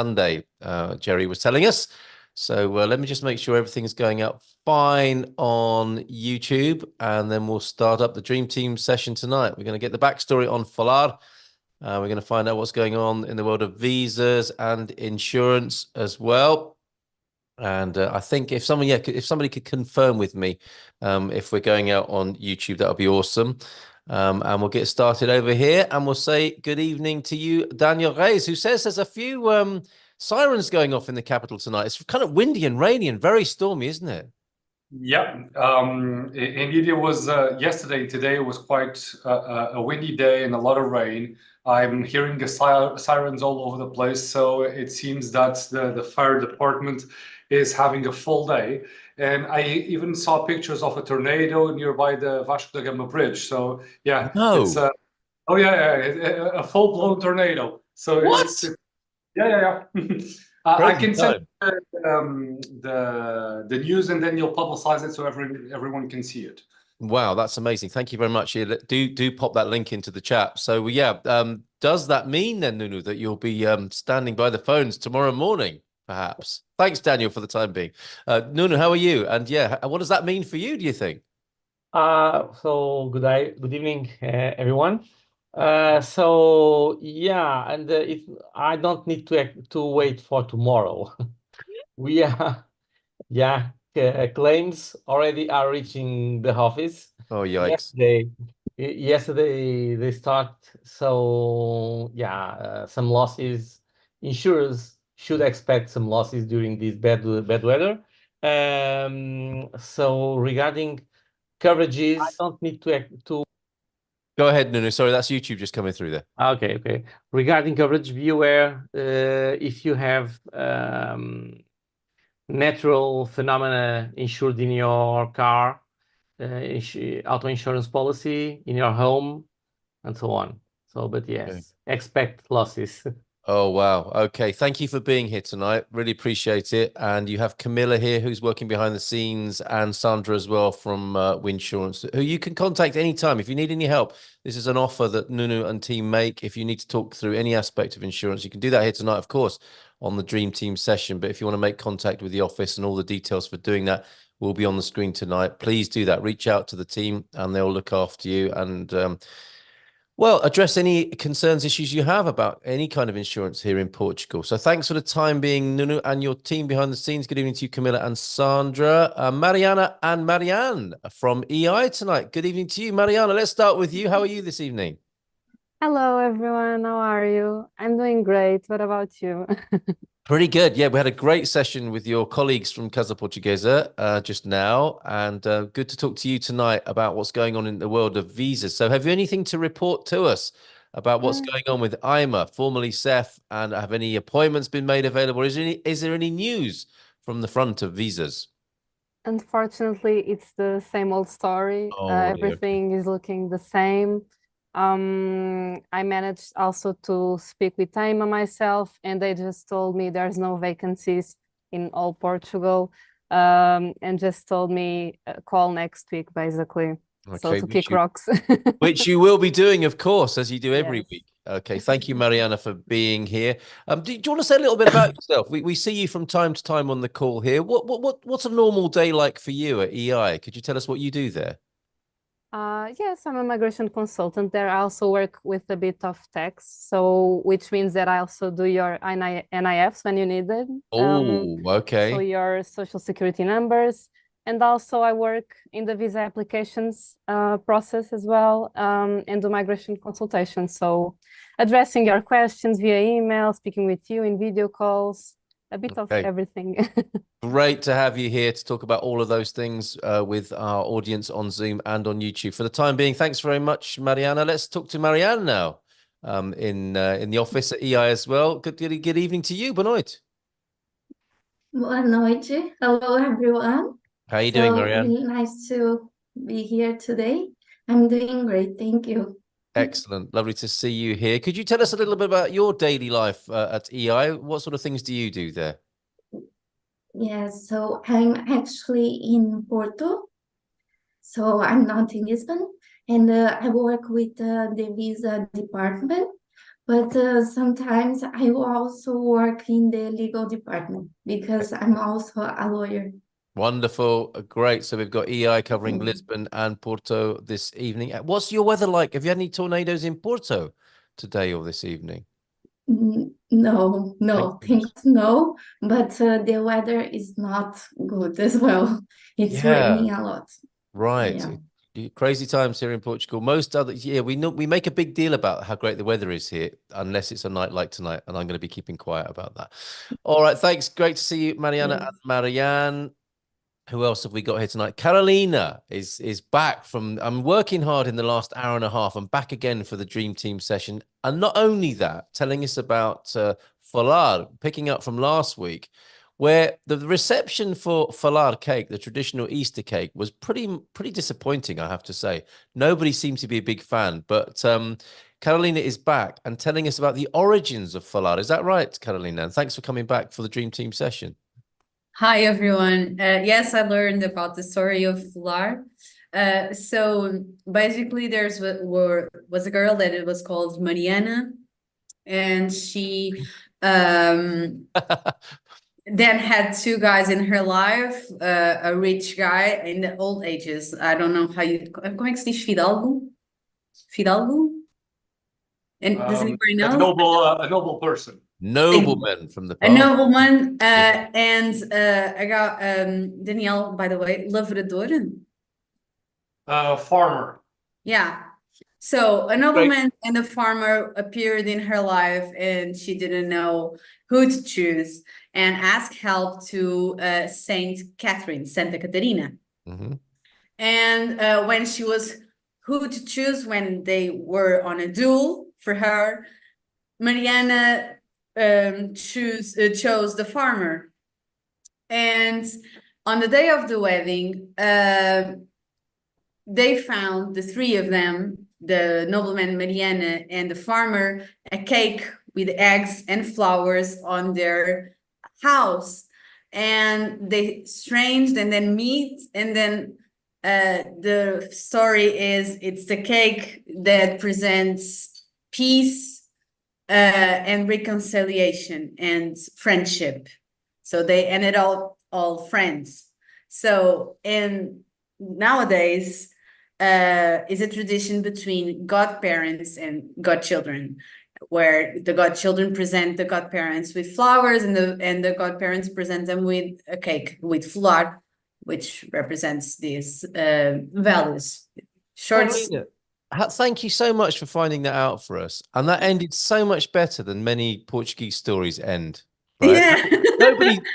Sunday, Jerry was telling us. So let me just make sure everything's going out fine on YouTube, and then we'll start up the Dream Team session tonight. We're going to get the backstory on Folar. We're going to find out what's going on in the world of visas and insurance as well. And I think if somebody could confirm with me if we're going out on YouTube, that would be awesome. And we'll get started over here, and we'll say good evening to you, Daniel Reyes, who says there's a few sirens going off in the capital tonight. It's kind of windy and rainy and very stormy, isn't it? Yeah, indeed, it was yesterday. Today was quite a windy day and a lot of rain. I'm hearing the sirens all over the place, so it seems that the fire department is having a full day. And I even saw pictures of a tornado nearby the Vasco da Gama bridge. So yeah, it's No. oh yeah, a full-blown tornado. So What? yeah. I Crazy can send time. the news, and then you'll publicize it so everyone can see it. Wow, that's amazing. Thank you very much. Yeah, do pop that link into the chat. So yeah, does that mean then, Nunu, that you'll be standing by the phones tomorrow morning, perhaps? Thanks, Daniel, for the time being. Nunu, how are you? And yeah, what does that mean for you, do you think? So good evening, everyone. So yeah, and if I don't need to wait for tomorrow, we are yeah claims already are reaching the office. Oh, yikes. Yesterday they start. So yeah, some losses. Insurers should expect some losses during this bad weather. So regarding coverages, I don't need to. Go ahead, Nunu. Sorry, that's YouTube just coming through there. Okay. Regarding coverage, be aware if you have natural phenomena insured in your car, auto insurance policy, in your home, and so on. So, but yes, Okay. expect losses. Oh, wow. Okay. Thank you for being here tonight. Really appreciate it. And you have Camilla here, who's working behind the scenes, and Sandra as well from Winsurance, who you can contact anytime if you need any help. This is an offer that Nunu and team make. If you need to talk through any aspect of insurance, you can do that here tonight, of course, on the Dream Team session. But if you want to make contact with the office, and all the details for doing that will be on the screen tonight, please do that. Reach out to the team and they'll look after you. And well, address any concerns, issues you have about any kind of insurance here in Portugal. So thanks for the time being, Nunu, and your team behind the scenes. Good evening to you, Camilla and Sandra. Mariana and Marianne from EI tonight. Good evening to you, Mariana. Let's start with you. How are you this evening? Hello, everyone. How are you? I'm doing great. What about you? Pretty good. Yeah, we had a great session with your colleagues from Casa Portuguesa just now, and good to talk to you tonight about what's going on in the world of visas. So have you anything to report to us about what's Mm, going on with IMA, formerly CEF, and have any appointments been made available? Is there any news from the front of visas? Unfortunately, it's the same old story. Oh, dear. Everything is looking the same. I managed also to speak with Taima myself, and they just told me there's no vacancies in all Portugal, and just told me call next week, basically. So Okay, to kick rocks. which you will be doing, of course, as you do every Yes. week. Okay, thank you, Mariana, for being here. Do you want to say a little bit about yourself? We see you from time to time on the call here. What's a normal day like for you at EI? Could you tell us what you do there? Yes, I'm a migration consultant there. I also work with a bit of tax, so which means that I also do your NIFs when you need them. Oh, So okay. your social security numbers, and also I work in the visa applications process as well, and do migration consultation. So addressing your questions via email, speaking with you in video calls, a bit of Okay. everything. Great to have you here to talk about all of those things with our audience on Zoom and on YouTube. For the time being, thanks very much, Mariana. Let's talk to Marianne now in the office at EI as well. Good evening to you. Boa noite. Boa noite. Hello, everyone. How are you doing, So Marianne? really nice to be here today. I'm doing great. Thank you. Excellent. Lovely to see you here. Could you tell us a little bit about your daily life at EI? What sort of things do you do there? Yes, so I'm actually in Porto. So I'm not in Lisbon, and I work with the visa department. But sometimes I will also work in the legal department because I'm also a lawyer. Wonderful. Great. So we've got EI covering Lisbon and Porto this evening. What's your weather like? Have you had any tornadoes in Porto today or this evening? No, Thank thanks, goodness. no. But the weather is not good as well. It's Yeah, raining a lot. right. Yeah. Crazy times here in Portugal. Most other, yeah, we make a big deal about how great the weather is here, unless it's a night like tonight, and I'm going to be keeping quiet about that. All right, thanks. Great to see you, Mariana Yes. and Marianne. Who else have we got here tonight? Carolina is back from. I'm working hard in the last hour and a half. I'm back again for the Dream Team session, and not only that, telling us about Folar, picking up from last week, where the reception for Folar cake, the traditional Easter cake, was pretty disappointing, I have to say. Nobody seemed to be a big fan, but Carolina is back and telling us about the origins of Folar. Is that right, Carolina? And thanks for coming back for the Dream Team session. Hi, everyone. Yes, I learned about the story of Folar. So basically, was a girl that it was called Mariana, and she then had two guys in her life, a rich guy in the old ages. I don't know how you, como é que se diz Fidalgo? Fidalgo? And does anybody know? A noble person. Noblemen from the A past. nobleman, Yeah. and I got Danielle, by the way, lavrador. Farmer. Yeah. So a nobleman and a farmer appeared in her life, and she didn't know who to choose, and asked help to Saint Catherine, Santa Catarina. Mm-hmm. And when she was who to choose, when they were on a duel for her, Mariana chose the farmer. And on the day of the wedding, they found, the three of them, the nobleman Mariana and the farmer, a cake with eggs and flowers on their house. And they stranged and then meet, and then the story is it's the cake that presents peace and reconciliation and friendship. So they ended up all friends. So, and nowadays is a tradition between godparents and godchildren, where the godchildren present the godparents with flowers, and the godparents present them with a cake with folar, which represents these values. Carolina, thank you so much for finding that out for us. And that ended so much better than many Portuguese stories end. Right? Yeah.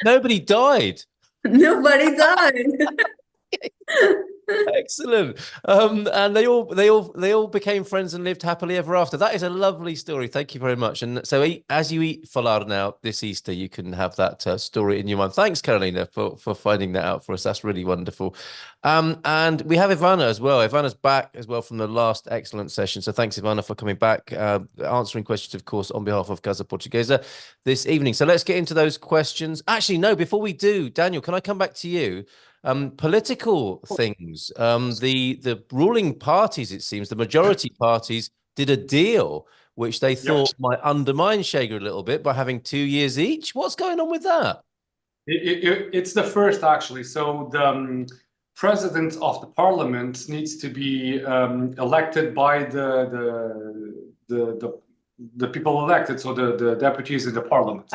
Nobody died. Nobody died. Excellent. And they all became friends and lived happily ever after. That is a lovely story. Thank you very much. And so as you eat Folar now this Easter, you can have that story in your mind. Thanks, Carolina, for finding that out for us. That's really wonderful. And we have Ivana as well. Ivana's back as well from the last excellent session. So thanks, Ivana, for coming back, answering questions, of course, on behalf of Casa Portuguesa this evening. So let's get into those questions. Actually, no, before we do, Daniel, can I come back to you? Political things. The ruling parties, it seems, the majority parties did a deal which they thought might undermine Chega a little bit by having 2 years each. What's going on with that? It's the first, actually. So the president of the parliament needs to be elected by the people elected, so the deputies in the parliament,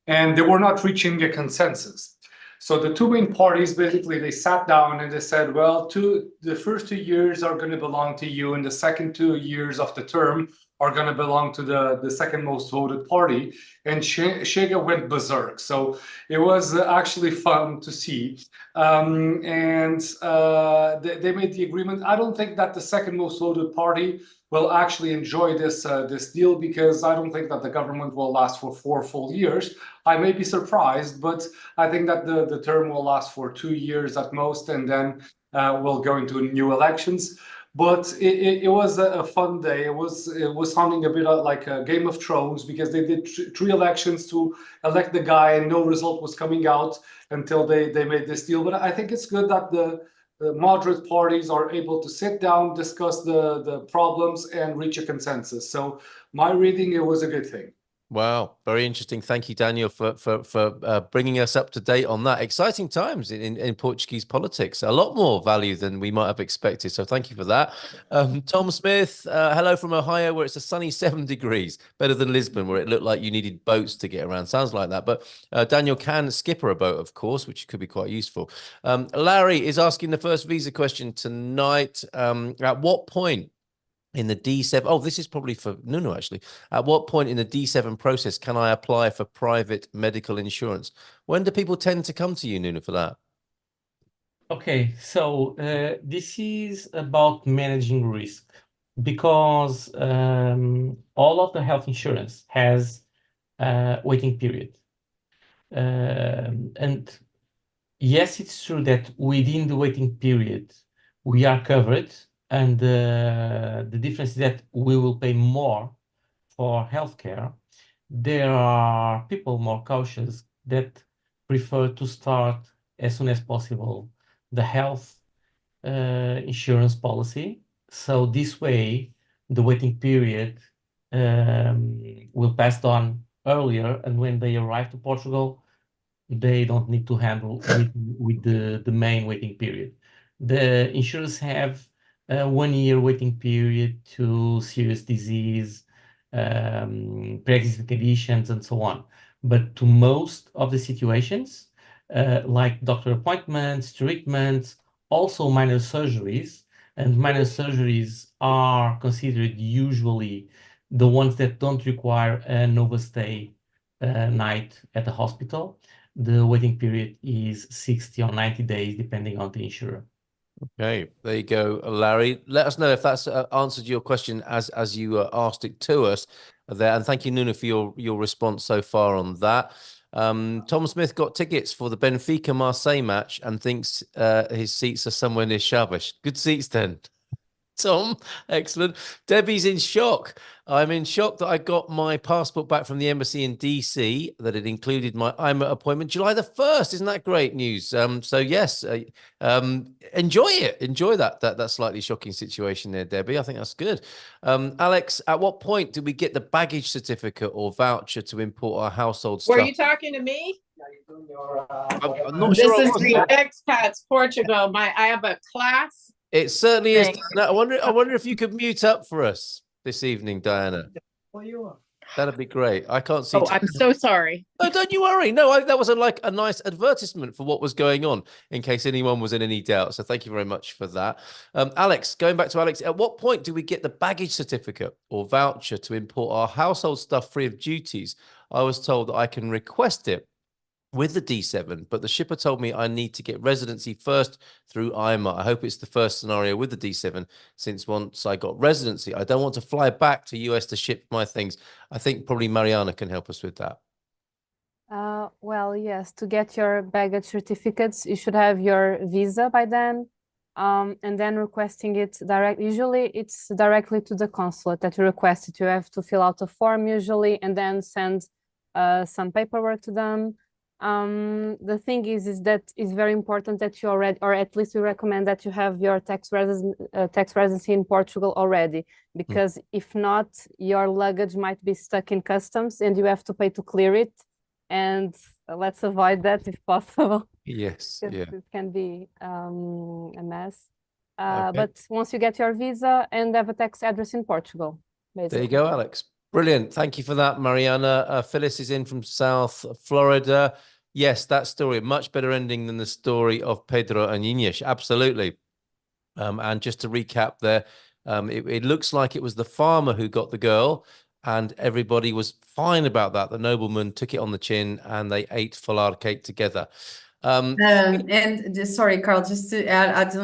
and they were not reaching a consensus. So the two main parties, basically, they sat down and they said, well, the first 2 years are going to belong to you, and the second 2 years of the term are going to belong to the second most voted party. And Chega went berserk. So it was actually fun to see. And they made the agreement. I don't think that the second most voted party will actually enjoy this deal, because I don't think that the government will last for 4 full years. I may be surprised, but I think that the term will last for 2 years at most, and then we'll go into new elections. But it was a fun day. It was sounding a bit like a Game of Thrones, because they did 3 elections to elect the guy, and no result was coming out until they made this deal. But I think it's good that moderate parties are able to sit down, discuss the problems, and reach a consensus. So my reading, it was a good thing. Wow, very interesting. Thank you, Daniel, for bringing us up to date on that. Exciting times in Portuguese politics. A lot more value than we might have expected. So thank you for that. Tom Smith, hello from Ohio, where it's a sunny 7 degrees, better than Lisbon, where it looked like you needed boats to get around. Sounds like that. But Daniel can skipper a boat, of course, which could be quite useful. Larry is asking the first visa question tonight. At what point in the D7, oh, this is probably for Nuno, actually. At what point in the D7 process can I apply for private medical insurance? When do people tend to come to you, Nuno, for that? Okay, so this is about managing risk because all of the health insurance has a waiting period. And yes, it's true that within the waiting period, we are covered, and the difference is that we will pay more for healthcare. There are people more cautious that prefer to start as soon as possible the health insurance policy. So this way, the waiting period will pass on earlier, and when they arrive to Portugal, they don't need to handle with the main waiting period. The insurers have a 1 year waiting period to serious disease, pre-existing conditions, and so on. But to most of the situations, like doctor appointments, treatments, also minor surgeries, and minor surgeries are considered usually the ones that don't require an overstay night at the hospital. The waiting period is 60 or 90 days, depending on the insurer. Okay, there you go, Larry. Let us know if that's answered your question as you asked it to us there. And thank you, Nuno, for your response so far on that. Tom Smith got tickets for the Benfica Marseille match and thinks his seats are somewhere near Chaves. Good seats then. Tom, excellent. Debbie's in shock. I'm in shock that I got my passport back from the embassy in DC, that it included my IMA appointment July the 1st. Isn't that great news? So yes, enjoy it. Enjoy that slightly shocking situation there, Debbie. I think that's good. Alex, at what point do we get the baggage certificate or voucher to import our household stuff? Were you talking to me? I'm not sure. This is the Expats Portugal. I have a class. It certainly is. Thanks. I wonder if you could mute up for us this evening, Diana. That'd be great. I can't see. Oh, I'm so sorry. No, don't you worry. No, that was a nice advertisement for what was going on, in case anyone was in any doubt. So thank you very much for that. Alex, going back to Alex, at what point do we get the baggage certificate or voucher to import our household stuff free of duties? I was told that I can request it with the D7, but the shipper told me I need to get residency first through IMA. I hope it's the first scenario with the D7, since once I got residency, I don't want to fly back to US to ship my things. I think probably Mariana can help us with that. Well, yes, to get your baggage certificates, you should have your visa by then, and then requesting it direct. Usually it's directly to the consulate that you request it. You have to fill out a form usually, and then send some paperwork to them. The thing is that it's very important that you already, or at least we recommend that you have your tax residency in Portugal already, because if not, your luggage might be stuck in customs and you have to pay to clear it. And let's avoid that if possible. Yes, yeah. It can be a mess. Okay. But once you get your visa and have a tax address in Portugal, basically. There you go, Alex. Brilliant. Thank you for that, Mariana. Phyllis is in from South Florida. Yes, that story, a much better ending than the story of Pedro and Inês. Absolutely. And just to recap there, it looks like it was the farmer who got the girl, and everybody was fine about that. The nobleman took it on the chin and they ate Folar cake together. Sorry, Carl, just to add,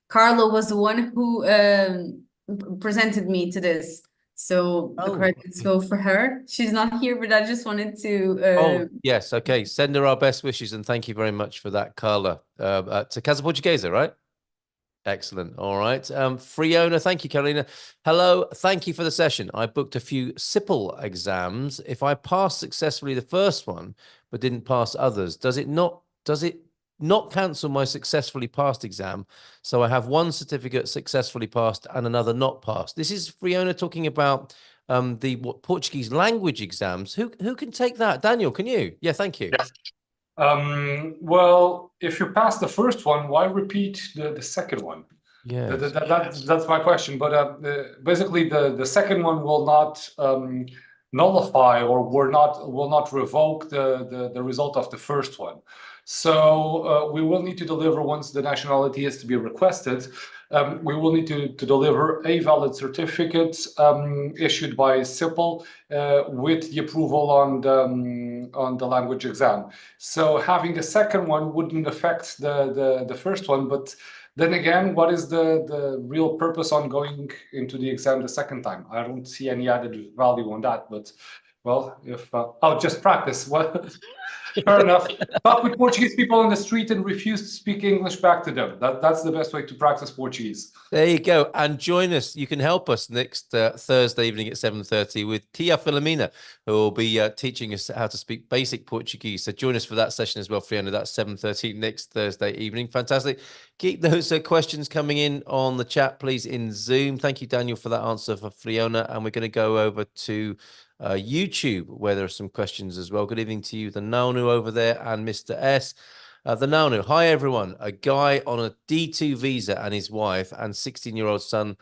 Carlo was the one who presented me to this. So the credits go for her. She's not here, but I just wanted to... yes, okay. Send her our best wishes, and thank you very much for that, Carla. To Casa Portuguesa, right? Excellent. All right. Friona, thank you, Carolina. Hello. Thank you for the session. I booked a few SIPL exams. If I passed successfully the first one, but didn't pass others, does it not cancel my successfully passed exam. So I have one certificate successfully passed and another not passed. This is Fiona talking about the Portuguese language exams. Who can take that? Daniel, can you? Yeah, thank you. Yes. Well, if you pass the first one, why repeat the second one? Yeah, that's my question. But basically, the second one will not nullify or will not revoke the result of the first one. So we will need to deliver, once the nationality is to be requested, we will need to deliver a valid certificate issued by CIPL with the approval on the language exam. So having a second one wouldn't affect the first one, but then again, what is the real purpose on going into the exam the second time? I don't see any added value on that, but well, if I'll just practice. Well, fair enough. Talk with Portuguese people on the street and refuse to speak English back to them. That's the best way to practice Portuguese. There you go. And join us. You can help us next Thursday evening at 7:30 with Tia Filomena, who will be teaching us how to speak basic Portuguese. So join us for that session as well, Fiona. That's 7:30 next Thursday evening. Fantastic. Keep those questions coming in on the chat, please, in Zoom. Thank you, Daniel, for that answer for Fiona. And we're going to go over to YouTube, where there are some questions as well. Good evening to you, the Naunu over there, and Mr. S. The Naunu, hi everyone. A guy on a D2 visa and his wife and 16-year-old son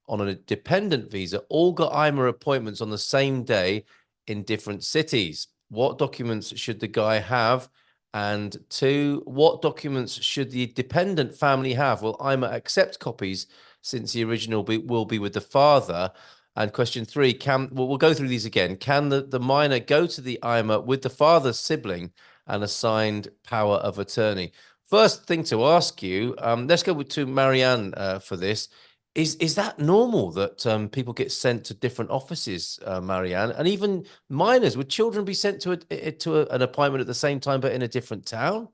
on a dependent visa all got IMA appointments on the same day in different cities. What documents should the guy have? And two, what documents should the dependent family have? Will IMA accept copies since the original will be with the father? And question three, we'll go through these again. Can the minor go to the IMA with the father's sibling and assigned power of attorney? First thing to ask you, let's go to Marianne for this. Is that normal that people get sent to different offices, Marianne? And even minors, would children be sent to an appointment at the same time but in a different town?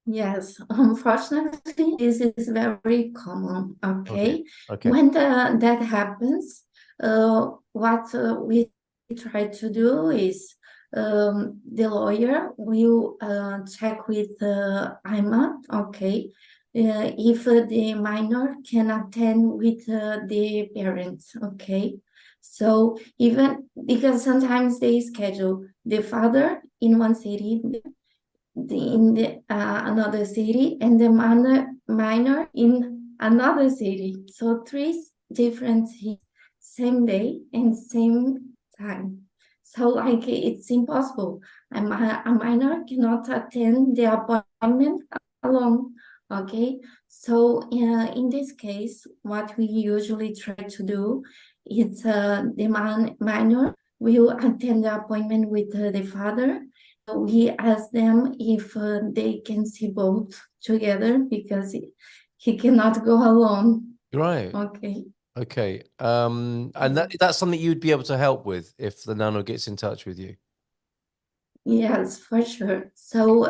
Yes, unfortunately, this is very common. Okay, Okay. when that happens, what we try to do is the lawyer will check with IMA. Okay, if the minor can attend with the parents. Okay, so even because sometimes they schedule the father in one city, another city, and the minor in another city. So three different same day and same time. So like it's impossible. A minor cannot attend the appointment alone. Okay. So in this case, what we usually try to do is the minor will attend the appointment with the father. We ask them if they can see both together because he cannot go alone. Right. Okay. Okay. And that's something you'd be able to help with if the nano gets in touch with you. Yes, for sure. So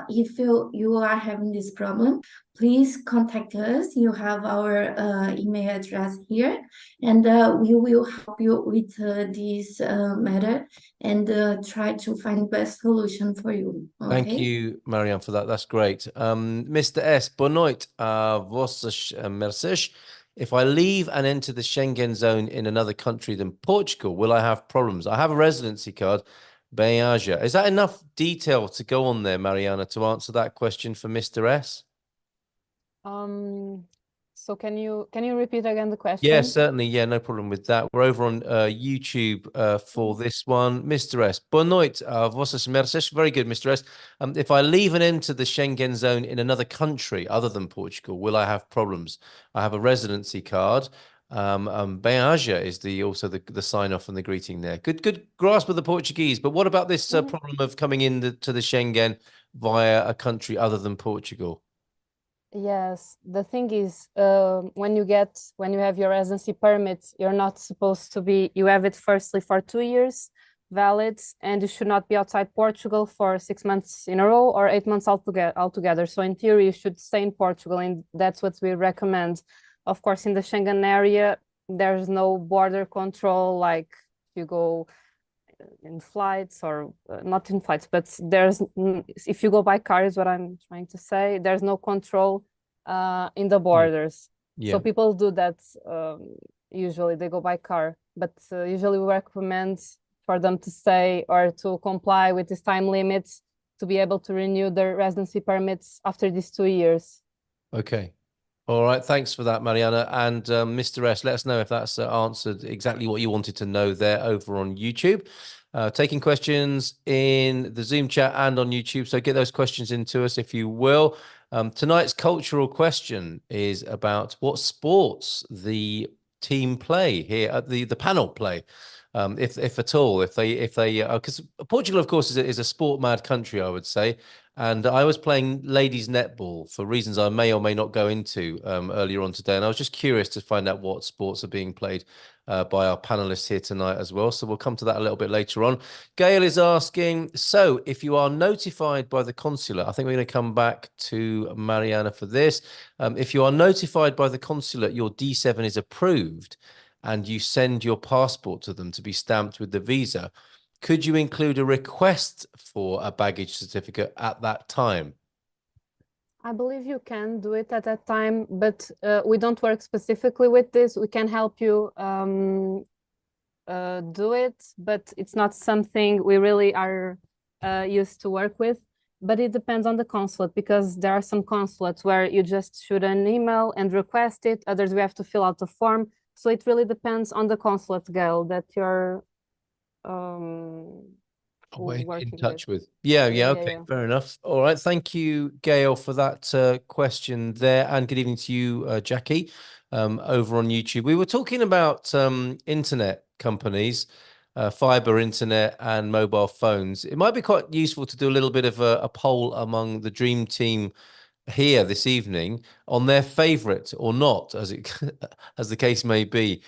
if you are having this problem, please contact us. You have our email address here, and we will help you with this matter and try to find best solution for you. Okay? Thank you, Marianne, for that. That's great. Mr. S. Boa noite. Vossas mercês. If I leave and enter the Schengen zone in another country than Portugal, will I have problems? I have a residency card. Beaja. Is that enough detail to go on there, Mariana, to answer that question for Mr. S? So can you repeat again the question? Yeah, certainly. Yeah, no problem with that. We're over on YouTube for this one. Mr. S. Boa noite, vossas mercês. Very good, Mr. S. If I leave and enter the Schengen zone in another country other than Portugal, will I have problems? I have a residency card. Beaja is also the sign off and the greeting there. Good grasp of the Portuguese. But what about this problem of coming in to the Schengen via a country other than Portugal? Yes, the thing is, when you have your residency permit, you're not supposed to be. You have it firstly for 2 years valid, and you should not be outside Portugal for 6 months in a row or 8 months altogether. So in theory, you should stay in Portugal, and that's what we recommend. Of course, in the Schengen area, there's no border control. Like you go in flights or not in flights, but there's if you go by car is what I'm trying to say. There's no control in the borders. Yeah. So people do that. Usually they go by car, but usually we recommend for them to stay or to comply with these time limits to be able to renew their residency permits after these 2 years. Okay. All right. Thanks for that, Mariana. And Mr. S, let us know if that's answered exactly what you wanted to know there over on YouTube. Taking questions in the Zoom chat and on YouTube. So get those questions into us if you will. Tonight's cultural question is about what sports the team play here at the panel play. If at all, if they because Portugal, of course, is a sport mad country, I would say. And I was playing ladies netball for reasons I may or may not go into earlier on today. And I was just curious to find out what sports are being played by our panelists here tonight as well. So we'll come to that a little bit later on. Gail is asking, so if you are notified by the consulate, I think we're going to come back to Mariana for this. If you are notified by the consulate, your D7 is approved and you send your passport to them to be stamped with the visa, could you include a request for a baggage certificate at that time? I believe you can do it at that time, but we don't work specifically with this. We can help you do it, but it's not something we really are used to work with. But it depends on the consulate, because there are some consulates where you just shoot an email and request it. Others we have to fill out a form. So it really depends on the consulate, Gail, that you're in touch with. Yeah, okay, fair enough. All right, thank you, Gail, for that question there, and good evening to you, Jackie, over on YouTube. We were talking about internet companies, fiber internet and mobile phones. It might be quite useful to do a little bit of a poll among the dream team here this evening on their favorite or not, as it as the case may be,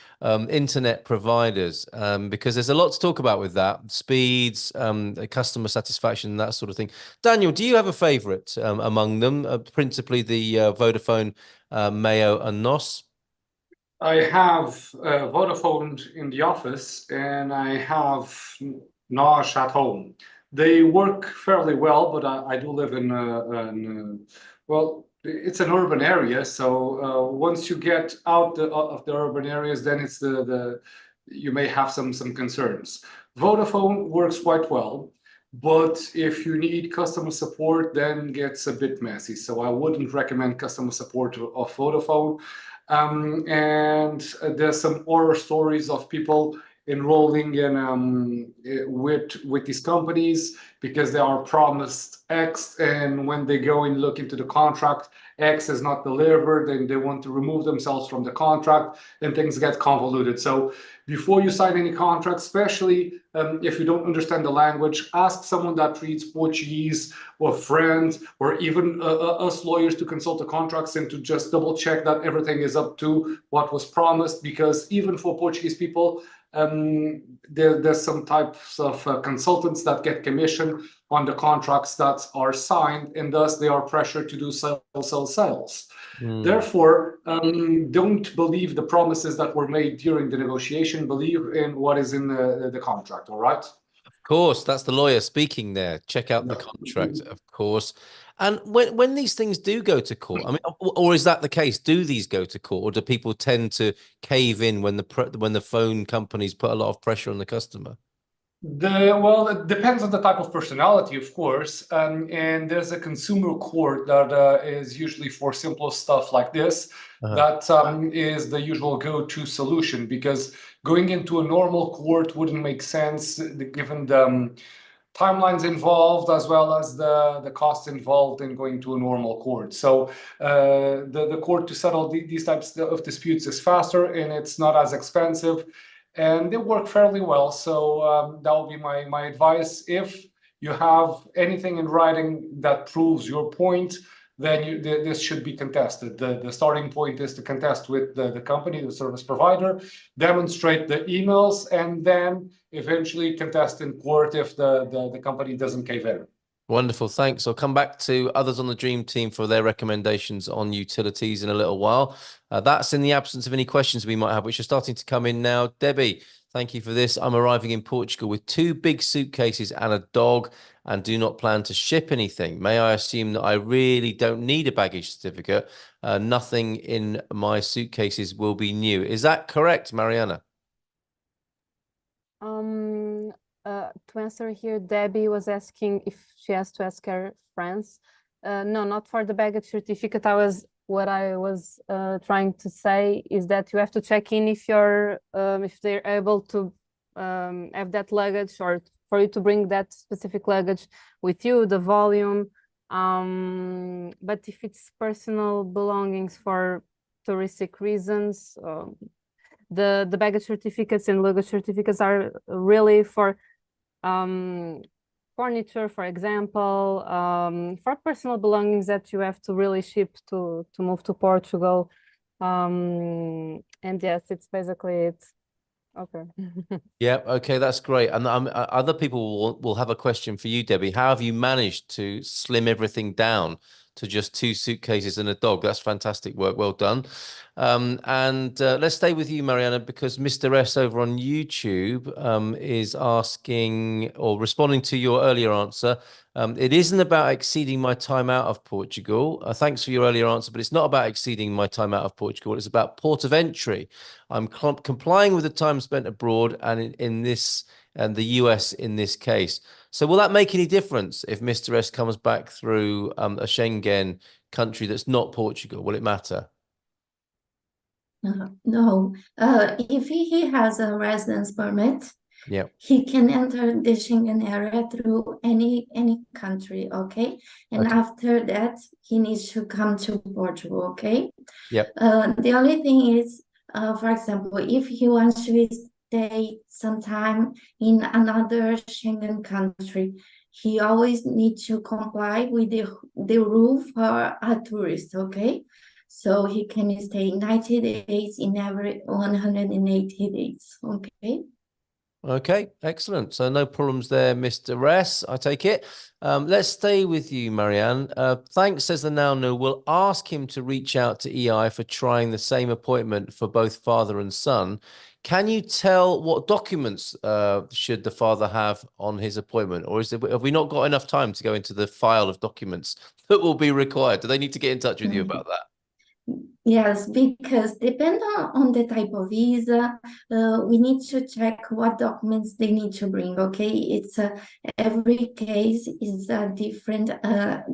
internet providers, because there's a lot to talk about with that, speeds, customer satisfaction, that sort of thing. Daniel, do you have a favorite among them, principally the Vodafone, Mayo and NOS? I have Vodafone in the office and I have NOS at home. They work fairly well, but I do live in well, it's an urban area, so once you get out of the urban areas, then it's you may have some concerns. Vodafone works quite well, but if you need customer support, then it gets a bit messy. So I wouldn't recommend customer support of Vodafone. And there's some horror stories of people enrolling in with these companies because they are promised X, and when they go and look into the contract, X is not delivered, and they want to remove themselves from the contract, then things get convoluted. So before you sign any contract, especially if you don't understand the language, ask someone that reads Portuguese, or friends, or even us lawyers to consult the contracts and to just double check that everything is up to what was promised, because even for Portuguese people, there's some types of consultants that get commission on the contracts that are signed, and thus they are pressured to do sales. Therefore, don't believe the promises that were made during the negotiation. Believe in what is in the contract. All right. Of course, that's the lawyer speaking there. Check out the contract, of course. And when these things do go to court, I mean, or is that the case? Do these go to court, or do people tend to cave in when the phone companies put a lot of pressure on the customer? Well, it depends on the type of personality, of course, and there's a consumer court that is usually for simple stuff like this. That is the usual go-to solution, because going into a normal court wouldn't make sense given the timelines involved, as well as the costs involved in going to a normal court. So the court to settle these types of disputes is faster, and it's not as expensive, and they work fairly well. So that will be my advice. If you have anything in writing that proves your point, then this should be contested. The starting point is to contest with the company, the service provider, demonstrate the emails, and then eventually contest in court if the company doesn't cave in. Wonderful, thanks. I'll come back to others on the Dream Team for their recommendations on utilities in a little while. That's in the absence of any questions we might have, which are starting to come in now. Debbie, Thank you for this. I'm arriving in Portugal with 2 big suitcases and a dog and do not plan to ship anything. May I assume that I really don't need a baggage certificate? Nothing in my suitcases will be new. Is that correct, Mariana? To answer here, Debbie was asking if she has to ask her friends. No, not for the baggage certificate. What I was trying to say is that you have to check in if they're able to have that luggage, or for you to bring that specific luggage with you, the volume. But if it's personal belongings for touristic reasons, the baggage certificates and luggage certificates are really for furniture, for example, for personal belongings that you have to really ship to move to Portugal. And yes, it's basically it. Okay. Yeah, okay, that's great. And other people will have a question for you, Debbie. How have you managed to slim everything down to just 2 suitcases and a dog? That's fantastic work. Well done. Let's stay with you, Mariana, because Mr. S over on YouTube is asking or responding to your earlier answer. It isn't about exceeding my time out of Portugal. Thanks for your earlier answer, but it's not about exceeding my time out of Portugal. It's about port of entry. I'm complying with the time spent abroad and in this and the US in this case. So will that make any difference if Mr. S comes back through a Schengen country that's not Portugal? Will it matter? No. If he has a residence permit, Yeah. he can enter the Schengen area through any country, okay? And Okay. after that, he needs to come to Portugal, okay? Yep. The only thing is, for example, if he wants to stay some time in another Schengen country, he always needs to comply with the rule for a tourist, okay? So he can stay 90 days in every 180 days, okay? Okay, excellent. So no problems there, Mr. S, I take it. Let's stay with you, Marianne. Thanks, says the Now Know. We'll ask him to reach out to EI for trying the same appointment for both father and son. Can you tell what documents should the father have on his appointment? Or have we not got enough time to go into the file of documents that will be required? Do they need to get in touch with you about that? Yes, because depending on the type of visa, we need to check what documents they need to bring, okay? It's every case is a different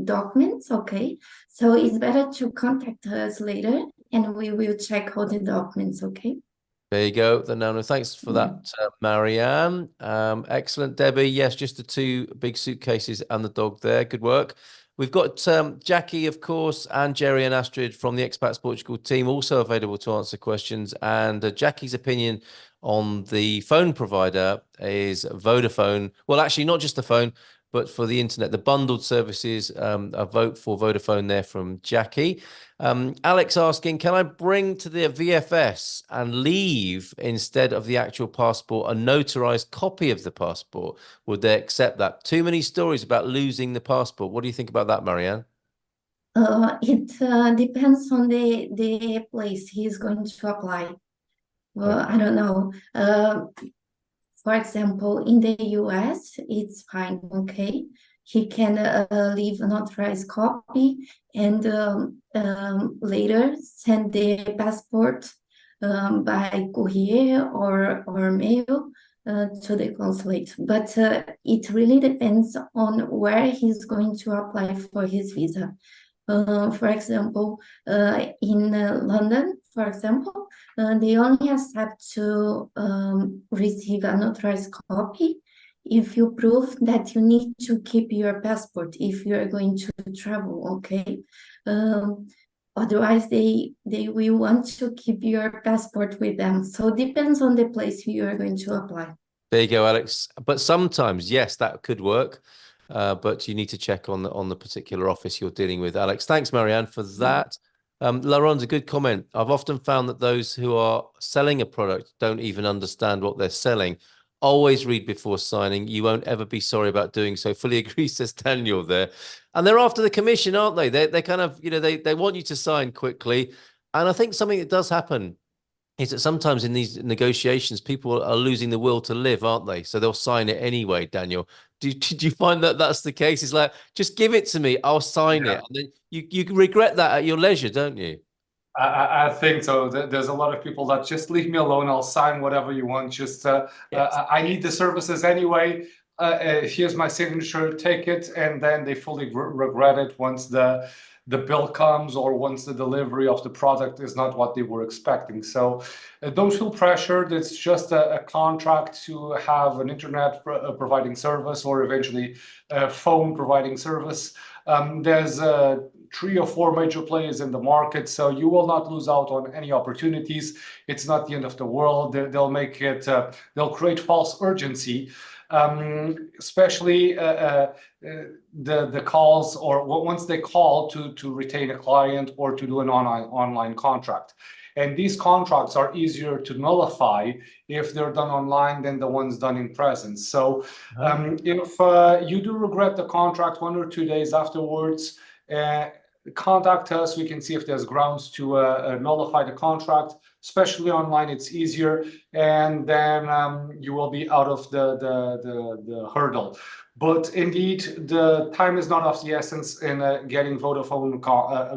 documents, okay? So it's better to contact us later and we will check all the documents, okay? There you go. The Nano. Thanks for that, Marianne. Excellent, Debbie. Yes, just the 2 big suitcases and the dog there. Good work. We've got Jackie, of course, and Jerry and Astrid from the Expats Portugal team also available to answer questions. And Jackie's opinion on the phone provider is Vodafone. Well, actually, not just the phone, but for the internet, the bundled services. A vote for Vodafone there from Jackie. Alex asking, can I bring to the VFS and leave instead of the actual passport a notarized copy of the passport? Would they accept that? Too many stories about losing the passport. What do you think about that, Marianne? It depends on the place he's going to apply. Well, I don't know. For example, in the US, it's fine, okay? He can leave an authorized copy and later send the passport by courier or mail to the consulate. But it really depends on where he's going to apply for his visa. For example, in London, for example, they only accept to receive an authorized copy if you prove that you need to keep your passport if you are going to travel, okay? Otherwise, they will want to keep your passport with them. So it depends on the place you are going to apply. There you go, Alex. But sometimes, yes, that could work. But you need to check on the particular office you're dealing with, Alex. Thanks, Marianne, for that. Laron's a good comment. I've often found that those who are selling a product don't even understand what they're selling. Always read before signing. You won't ever be sorry about doing so. Fully agree, says Daniel there. And they're after the commission, aren't they? They're kind of, they want you to sign quickly. And I think something that does happen is that sometimes in these negotiations, people are losing the will to live, aren't they? So they'll sign it anyway, Daniel. Did you find that that's the case? It's like, just give it to me, I'll sign it. And then you regret that at your leisure, don't you? I think so. There's a lot of people that just leave me alone. I'll sign whatever you want. Just I need the services anyway. Here's my signature. Take it, and then they fully regret it once the bill comes or once the delivery of the product is not what they were expecting. So don't feel pressured. It's just a contract to have an internet providing service or eventually a phone providing service. There's 3 or 4 major players in the market, so you will not lose out on any opportunities. It's not the end of the world. They'll make it, they'll create false urgency, especially the calls or once they call to retain a client or to do an online contract. And these contracts are easier to nullify if they're done online than the ones done in presence. So if you do regret the contract 1 or 2 days afterwards, contact us. We can see if there's grounds to nullify the contract. Especially online, it's easier, and then you will be out of the hurdle. But indeed, the time is not of the essence in getting Vodafone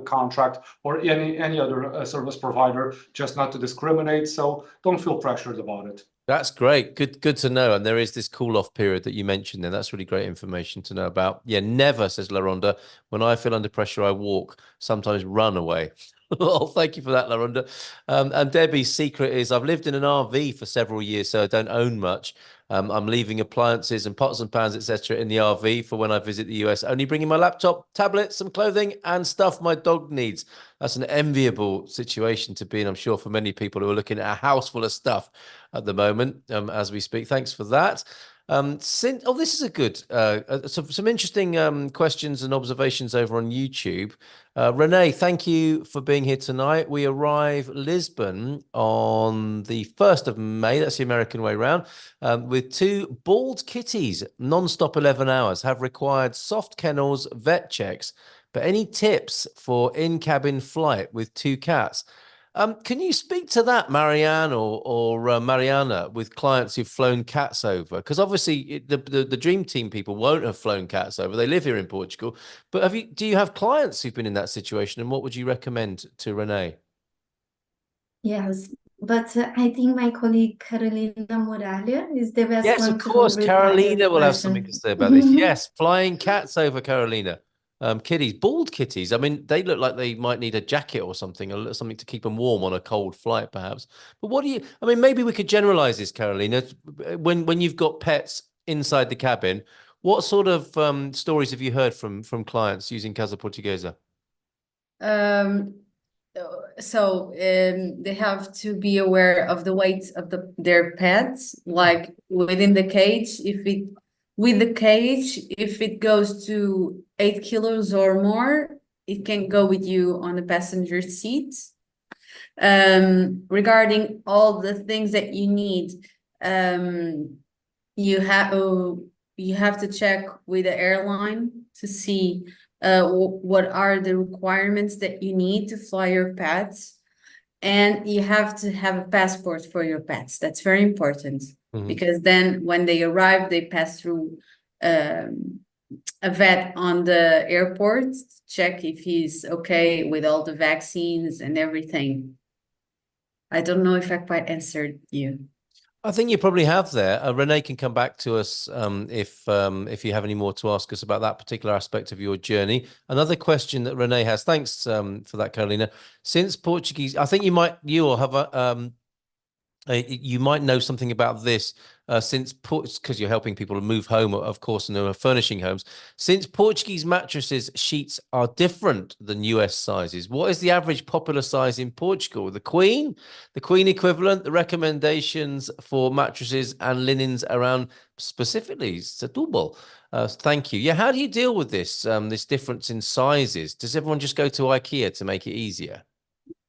contract or any other service provider, just not to discriminate. So don't feel pressured about it. That's great. Good to know. And there is this cool off period that you mentioned there. That's really great information to know about. Yeah, never, says LaRonda. When I feel under pressure, I walk, sometimes run away. Oh, thank you for that, LaRonda. And Debbie's secret is I've lived in an RV for several years, so I don't own much. I'm leaving appliances and pots and pans, etc., in the RV for when I visit the US, only bringing my laptop, tablet, some clothing, and stuff my dog needs. That's an enviable situation to be in, I'm sure, for many people who are looking at a house full of stuff at the moment as we speak. Thanks for that. This is a good, some interesting questions and observations over on YouTube. Renee, thank you for being here tonight. We arrive Lisbon on the 1st of May, that's the American way round, with 2 bald kitties, non-stop 11 hours, have required soft kennels, vet checks. But any tips for in-cabin flight with 2 cats? Can you speak to that, Marianne or Mariana, with clients who've flown cats over? Because obviously the Dream Team people won't have flown cats over. They live here in Portugal. But do you have clients who've been in that situation? And what would you recommend to Renee? Yes, but I think my colleague Carolina Moralha is the best Yes, one of course. to reply Carolina your will have question. something to say about this. Yes, flying cats over, Carolina. Kitties, bald kitties. I mean, they look like they might need a jacket or something, or something to keep them warm on a cold flight, perhaps. But I mean, maybe we could generalize this, Carolina. When you've got pets inside the cabin, what sort of stories have you heard from clients using Casa Portuguesa? They have to be aware of the weight of their pets, like within the cage. With the cage, if it goes to 8 kilos or more, it can go with you on the passenger seat. Regarding all the things that you need, you have to check with the airline to see what are the requirements that you need to fly your pets, and you have to have a passport for your pets. That's very important. Because then when they arrive, they pass through a vet on the airport to check if he's okay with all the vaccines and everything. I don't know if I quite answered you. I think you probably have there. Renee can come back to us if you have any more to ask us about that particular aspect of your journey. Another question that Renee has. Thanks for that, Carolina. Since Portuguese, I think you might know something about this because you're helping people to move home, of course, and are furnishing homes. Since Portuguese mattresses sheets are different than US sizes, what is the average popular size in Portugal? The Queen equivalent, the recommendations for mattresses and linens around specifically Setúbal. Thank you. Yeah, how do you deal with this difference in sizes? Does everyone just go to IKEA to make it easier?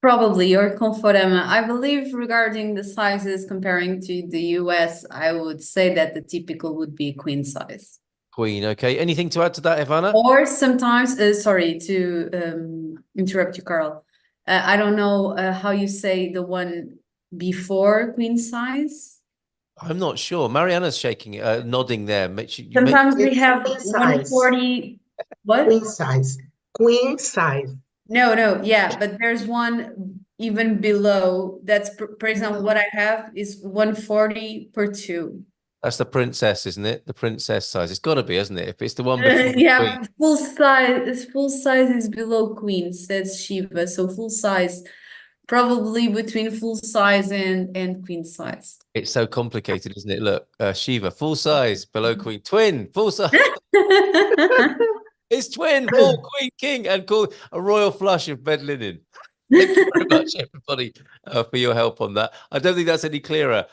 Probably, or Conforama. I believe regarding the sizes comparing to the US, I would say that the typical would be queen size. Queen, okay. Anything to add to that, Ivana? Or sometimes, sorry to interrupt you, Carl. I don't know how you say the one before queen size. I'm not sure. Mariana's shaking, nodding there. Sometimes we It's have queen size. 140. What? Queen size. Queen size. No, yeah, but there's one even below. That's, for example, what I have is 140 per 2. That's the princess, isn't it? The princess size. It's got to be, isn't it? If it's the one before the Yeah, queen. full size. Full size is below queen, says Shiva. So full size, probably between full size and queen size. It's so complicated, isn't it? Look, Shiva, full size, below queen, twin, full size. It's twin, full queen, king, and call a royal flush of bed linen. Thank you very much, everybody, for your help on that. I don't think that's any clearer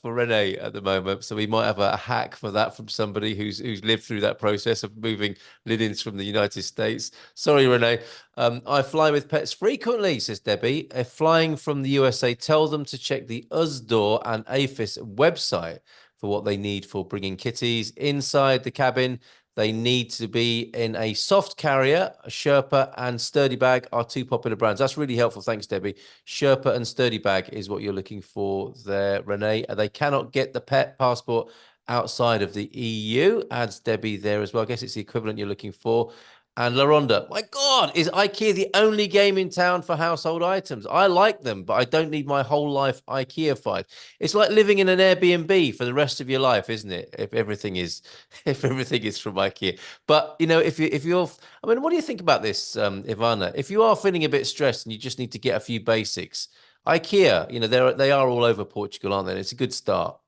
for Renee at the moment. So we might have a hack for that from somebody who's lived through that process of moving linens from the United States. Sorry, Renee. I fly with pets frequently, says Debbie. If flying from the USA, tell them to check the USDOR and APHIS website for what they need for bringing kitties inside the cabin. They need to be in a soft carrier. Sherpa and Sturdy Bag are two popular brands. That's really helpful. Thanks, Debbie. Sherpa and Sturdy Bag is what you're looking for there, Renee. They cannot get the pet passport outside of the EU. Adds Debbie there as well. I guess it's the equivalent you're looking for. And LaRonda, my God, is IKEA the only game in town for household items? I like them, but I don't need my whole life IKEA-fied. It's like living in an Airbnb for the rest of your life, isn't it? If everything is from IKEA. But you know, if you're, I mean, what do you think about this, Ivana? If you are feeling a bit stressed and you just need to get a few basics, IKEA, you know, they are all over Portugal, aren't they? It's a good start.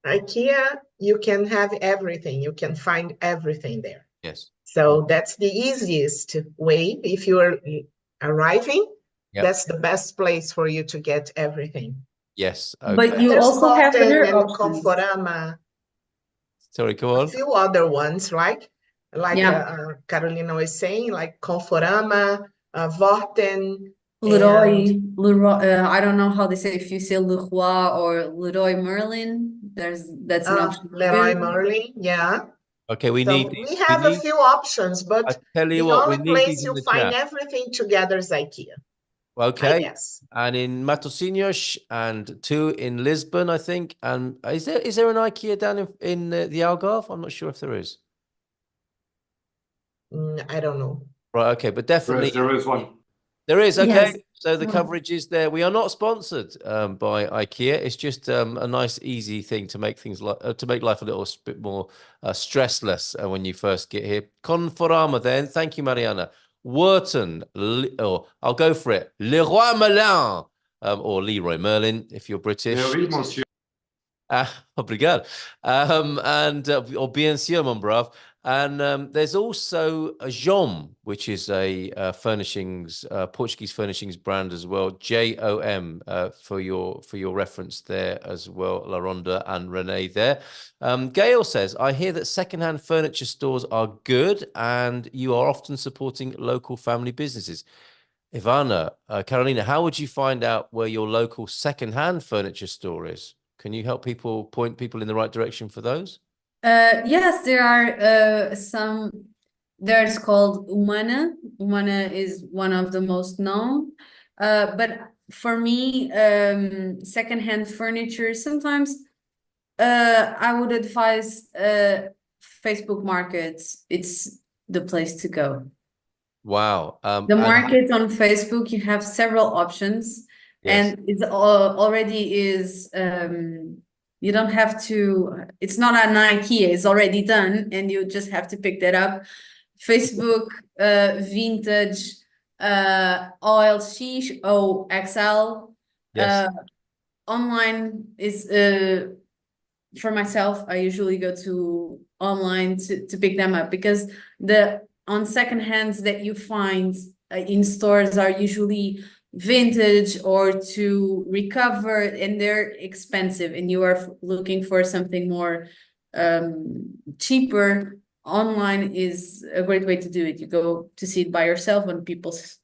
IKEA, you can have everything. You can find everything there. Yes. So that's the easiest way. If you're arriving, that's the best place for you to get everything. Yes. Okay. But you There's also have Morten other and options. Conforama. Sorry, go on. A few other ones, right? Like Carolina was saying, like Conforama, Vorten. Leroy, I don't know how they say, if you say Leroy or Leroy Merlin, that's an option. Leroy Merlin, yeah. Okay, we need these. We have a few options, but I tell you the what, we only need place these in you the find chat. everything together is IKEA. Okay. Yes. And in Matosinhos and 2 in Lisbon, I think. And is there an IKEA down in the Algarve? I'm not sure if there is. I don't know. Right. Okay, but definitely There is one. there is. Okay. Yes. So the coverage is there. We are not sponsored by IKEA. It's just a nice, easy thing to make things to make life a little bit more stressless when you first get here. Conforama, then. Thank you, Mariana. Wharton, I'll go for it. Leroy Merlin, or Leroy Merlin, if you're British. Oui, monsieur. Obrigado. Or bien sûr, mon brave. And there's also a JOM, which is a furnishings, Portuguese furnishings brand as well. JOM for your reference there as well, LaRonda and Renee there. Gail says, I hear that secondhand furniture stores are good and you are often supporting local family businesses. Ivana, Carolina, how would you find out where your local secondhand furniture store is? Can you help point people in the right direction for those? Yes, there are some. There's called Humana. Humana is one of the most known. But for me, secondhand furniture, sometimes I would advise Facebook markets. It's the place to go. Wow. The market on Facebook, you have several options. Yes. And it's already is you don't have to, it's not an IKEA, it's already done, and you just have to pick that up. Facebook, Vintage, OLX, OXL. Yes. Online is, for myself, I usually go to online to pick them up, because on second hands that you find in stores are usually vintage or to recover, and they're expensive, and you are looking for something more cheaper. Online is a great way to do it. You go to see it by yourself on people's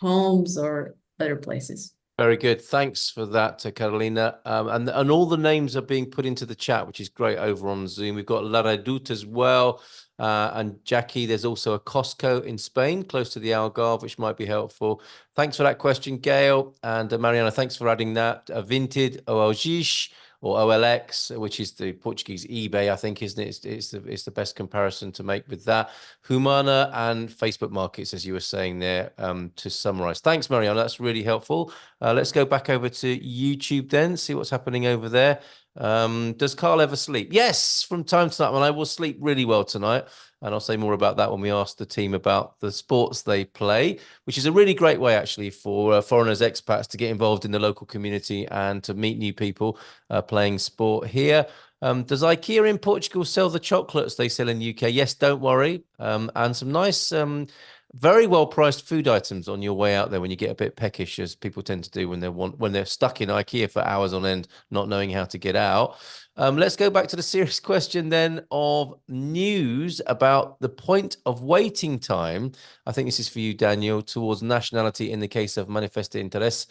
homes or other places. Very good. Thanks for that, Carolina. And all the names are being put into the chat, which is great over on Zoom. We've got La Redoute as well. And Jackie, there's also a Costco in Spain, close to the Algarve, which might be helpful. Thanks for that question, Gail. And Mariana, thanks for adding that. Vinted, OLX, or OLX, which is the Portuguese eBay, I think, isn't it? It's the best comparison to make with that. Humana and Facebook Markets, as you were saying there, to summarize. Thanks, Mariana. That's really helpful. Let's go back over to YouTube then, see what's happening over there. Does Carl ever sleep? Yes, from time to time, and I will sleep really well tonight. And I'll say more about that when we ask the team about the sports they play, which is a really great way, actually, for foreigners, expats to get involved in the local community and to meet new people playing sport here. Does IKEA in Portugal sell the chocolates they sell in the UK? Yes, don't worry. And some nice, very well-priced food items on your way out there when you get a bit peckish, as people tend to do when they're stuck in IKEA for hours on end, not knowing how to get out. Let's go back to the serious question then of news about the point of waiting time. I think this is for you, Daniel, towards nationality in the case of manifesta interés.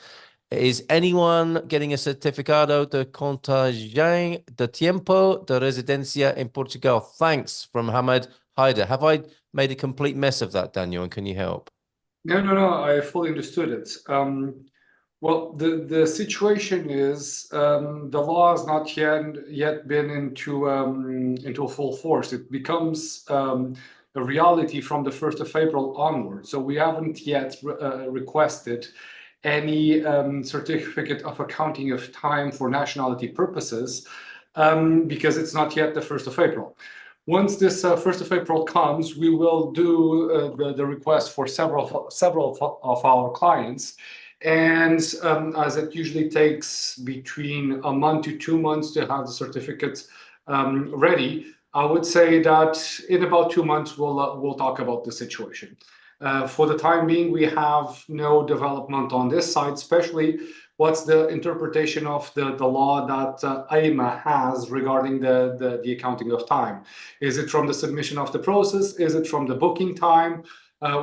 Is anyone getting a certificado de contagem de tiempo de residencia in Portugal? Thanks, from Hamad Haider. Have I made a complete mess of that, Daniel, and can you help? No, I fully understood it. Well, the situation is the law has not yet been into full force. It becomes a reality from the 1st of April onward. So we haven't yet requested any certificate of accounting of time for nationality purposes because it's not yet the 1st of April. Once this 1st of April comes, we will do the request for several of our clients. And as it usually takes between a month to 2 months to have the certificate ready, I would say that in about 2 months, we'll talk about the situation. For the time being, we have no development on this side, especially what's the interpretation of the law that AIMA has regarding the accounting of time. Is it from the submission of the process? Is it from the booking time?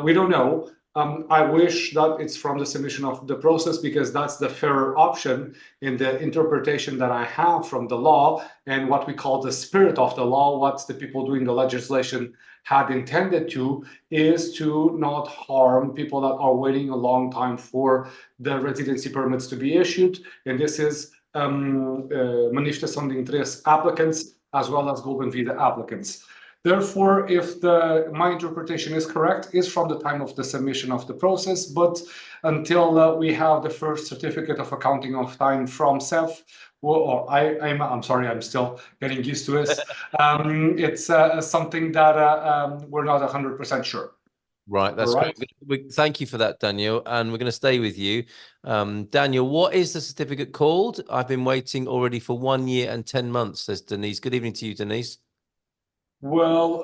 We don't know. I wish that it's from the submission of the process because that's the fairer option in the interpretation that I have from the law and what we call the spirit of the law, what the people doing the legislation had intended to, is to not harm people that are waiting a long time for the residency permits to be issued. And this is manifestação de interesse applicants as well as Golden Visa applicants. Therefore, if my interpretation is correct, is from the time of the submission of the process, but until we have the first certificate of accounting of time from CEF, I'm sorry, I'm still getting used to it. It's something that we're not 100% sure. Right, that's right. great. Thank you for that, Daniel. And we're going to stay with you. Daniel, what is the certificate called? I've been waiting already for 1 year and 10 months, says Denise. Good evening to you, Denise. Well,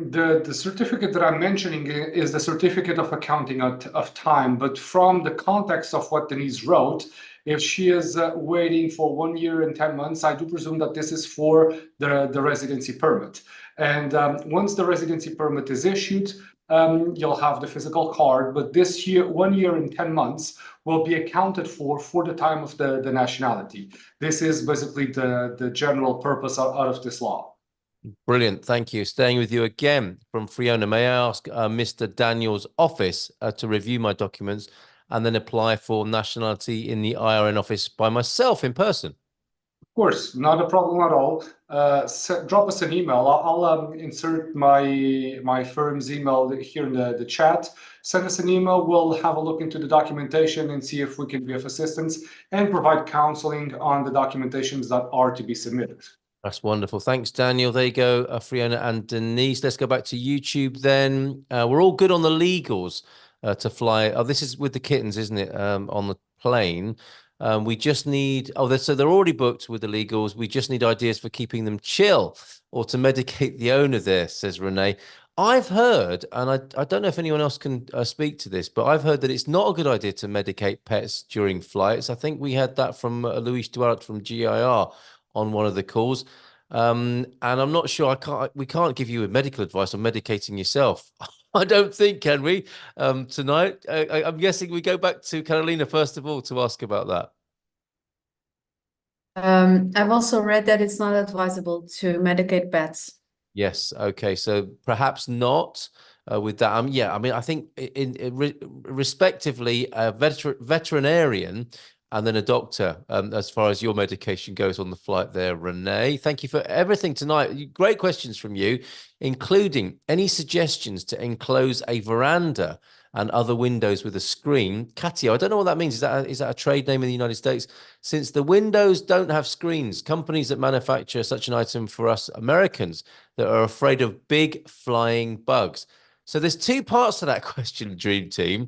the certificate that I'm mentioning is the certificate of accounting of time, but from the context of what Denise wrote, if she is waiting for 1 year and 10 months, I do presume that this is for the residency permit. And once the residency permit is issued, you'll have the physical card, but this year, 1 year and 10 months will be accounted for the time of the nationality. This is basically the general purpose out of this law. Brilliant. Thank you. Staying with you again from Fiona, may I ask Mr. Daniel's office to review my documents and then apply for nationality in the IRN office by myself in person? Of course, not a problem at all. Drop us an email. I'll insert my firm's email here in the chat. Send us an email. We'll have a look into the documentation and see if we can be of assistance and provide counseling on the documentations that are to be submitted. That's wonderful. Thanks, Daniel. There you go, Fiona and Denise. Let's go back to YouTube then. We're all good on the legals to fly. Oh, this is with the kittens, isn't it? On the plane. We just need, so they're already booked with the legals. We just need ideas for keeping them chill or to medicate the owner there, says Renee. I've heard, and I don't know if anyone else can speak to this, but I've heard that it's not a good idea to medicate pets during flights. I think we had that from Luis Duarte from GIR on one of the calls. And I'm not sure, we can't give you a medical advice on medicating yourself. I don't think, can we, tonight? I'm guessing we go back to Carolina first of all to ask about that. I've also read that it's not advisable to medicate pets. Yes. Okay. So perhaps not with that. Yeah. I mean, I think respectively, a veterinarian and then a doctor, as far as your medication goes on the flight there, Renee. Thank you for everything tonight. Great questions from you, including any suggestions to enclose a veranda and other windows with a screen. Katia, I don't know what that means. Is that a trade name in the United States? Since the windows don't have screens, companies that manufacture such an item for us Americans that are afraid of big flying bugs. So there's two parts to that question, Dream Team.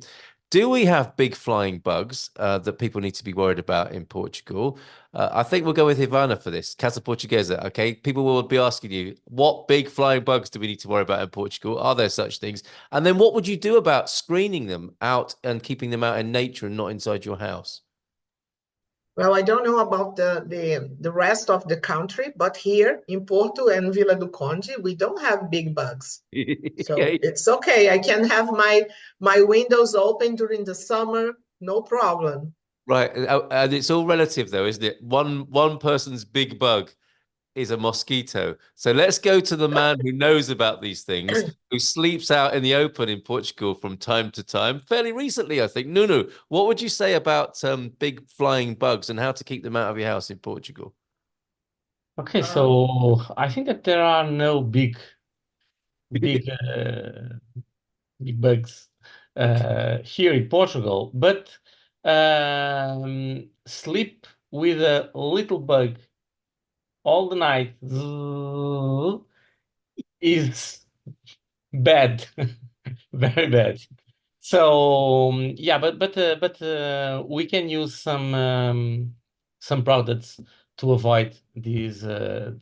Do we have big flying bugs that people need to be worried about in Portugal? I think we'll go with Ivana for this. Casa Portuguesa, okay? People will be asking you, what big flying bugs do we need to worry about in Portugal? Are there such things? And then what would you do about screening them out and keeping them out in nature and not inside your house? Well, I don't know about the rest of the country, but here in Porto and Vila do Conde, we don't have big bugs. So it's okay. I can have my windows open during the summer, no problem. Right. And it's all relative though, isn't it? One person's big bug is a mosquito. So let's go to the man who knows about these things, who sleeps out in the open in Portugal from time to time. Fairly recently, I think. Nuno, what would you say about big flying bugs and how to keep them out of your house in Portugal? Okay, so I think that there are no big big bugs here in Portugal, but sleep with a little bug all the night is bad, very bad. So yeah, but we can use some products to avoid these.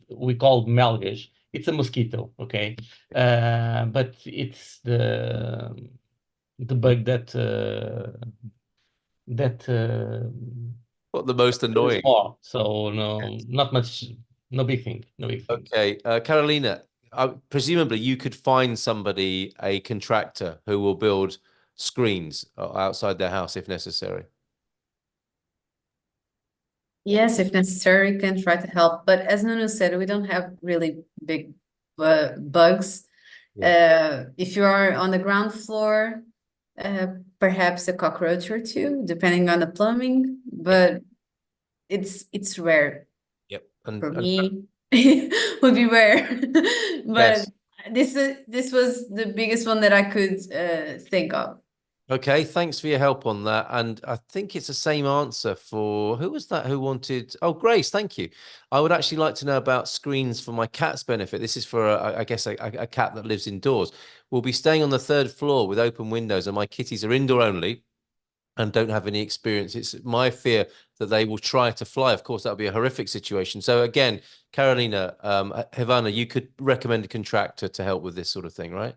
We call melgas. It's a mosquito, okay, but it's the bug that what the most annoying. More. So no, not much. No big thing. No big thing. Okay, Carolina, presumably you could find somebody, a contractor, who will build screens outside their house if necessary. Yes, if necessary, we can try to help. But as Nuno said, we don't have really big bugs. Yeah. If you are on the ground floor, perhaps a cockroach or two, depending on the plumbing. But it's rare. Yep. For me, would be rare. But yes, this was the biggest one that I could think of. Okay, thanks for your help on that. And I think it's the same answer for, who was that who wanted? Oh, Grace, thank you. I would actually like to know about screens for my cat's benefit. This is for, I guess, a cat that lives indoors. We'll be staying on the 3rd floor with open windows, and my kitties are indoor only and don't have any experience. It's my fear that they will try to fly. Of course, that would be a horrific situation. So again, Carolina, Havana, you could recommend a contractor to help with this sort of thing, right?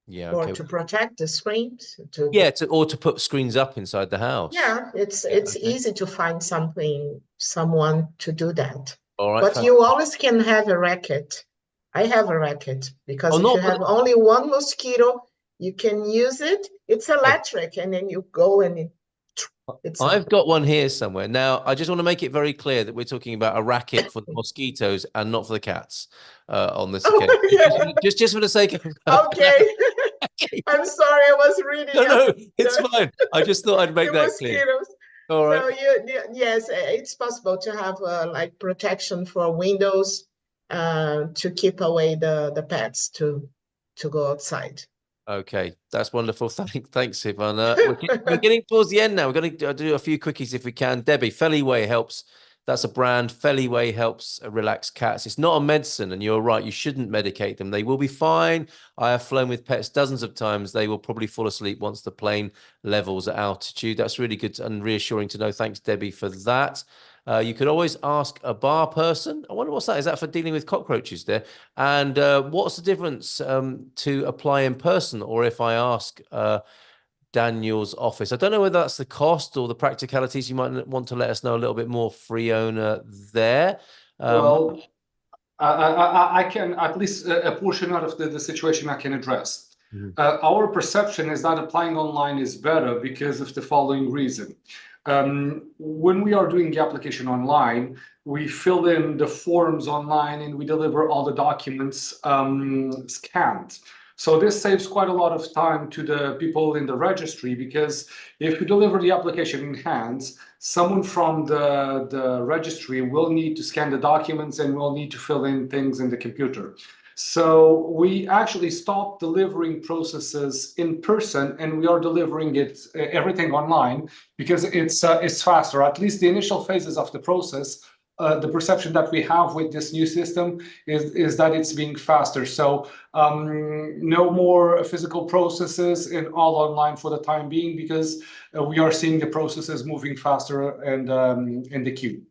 Yeah. Or okay. to protect the screens. Or to put screens up inside the house. Yeah, it's easy to find someone to do that. All right. But you always can have a racket. I have a racket because if you have only one mosquito, you can use it. It's electric, and then you go and I've got one here somewhere. Now, I just want to make it very clear that we're talking about a racket for the mosquitoes and not for the cats on this occasion. Yeah. Just for the sake of... Okay. I'm sorry, I was reading. No, it's fine. I just thought I'd make that clear. All right. So yes, it's possible to have like protection for windows to keep away the pets to go outside. Okay, that's wonderful. Thanks, Ivana. We're getting towards the end now. We're going to do a few quickies if we can. Debbie, Feliway helps. That's a brand. Feliway helps relax cats. It's not a medicine, and you're right. You shouldn't medicate them. They will be fine. I have flown with pets dozens of times. They will probably fall asleep once the plane levels at altitude. That's really good and reassuring to know. Thanks, Debbie, for that. You could always ask a bar person. I wonder what's that? Is that for dealing with cockroaches there? And what's the difference to apply in person, or if I ask Daniel's office? I don't know whether that's the cost or the practicalities. You might want to let us know a little bit more, Fiona, there. Well, I can, at least a portion out of the situation I can address. Our perception is that applying online is better because of the following reason. When we are doing the application online, we fill in the forms online, and we deliver all the documents scanned. So this saves quite a lot of time to the people in the registry, because if you deliver the application in hand, someone from the registry will need to scan the documents and will need to fill in things in the computer. So we actually stopped delivering processes in person, and we are delivering it everything online, because it's faster. At least the initial phases of the process, the perception that we have with this new system is that it's being faster. So no more physical processes, and all online for the time being, because we are seeing the processes moving faster and in the queue.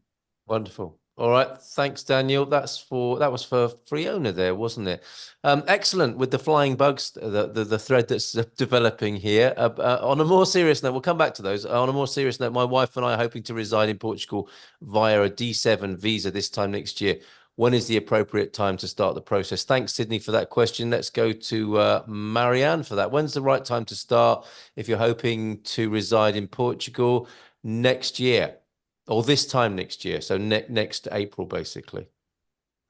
Wonderful. All right. Thanks, Daniel. That was for Fiona there, wasn't it? Excellent with the flying bugs, the thread that's developing here. On a more serious note, we'll come back to those. On a more serious note, my wife and I are hoping to reside in Portugal via a D7 visa this time next year. When is the appropriate time to start the process? Thanks, Sydney, for that question. Let's go to Marianne for that. When's the right time to start if you're hoping to reside in Portugal next year? Or this time next year, so next April, basically.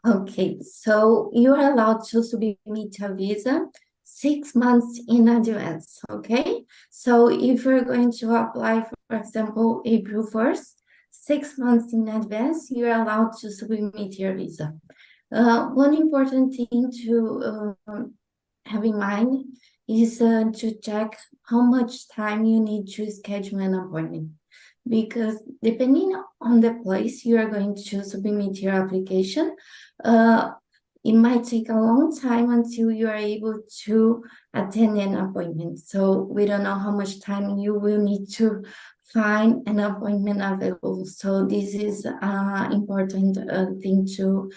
Okay, so you are allowed to submit a visa 6 months in advance, okay? So if you're going to apply, for example, April 1st, 6 months in advance, you're allowed to submit your visa. One important thing to have in mind is to check how much time you need to schedule an appointment. Because depending on the place you are going to submit your application, it might take a long time until you are able to attend an appointment. So we don't know how much time you will need to find an appointment available. So this is an important thing to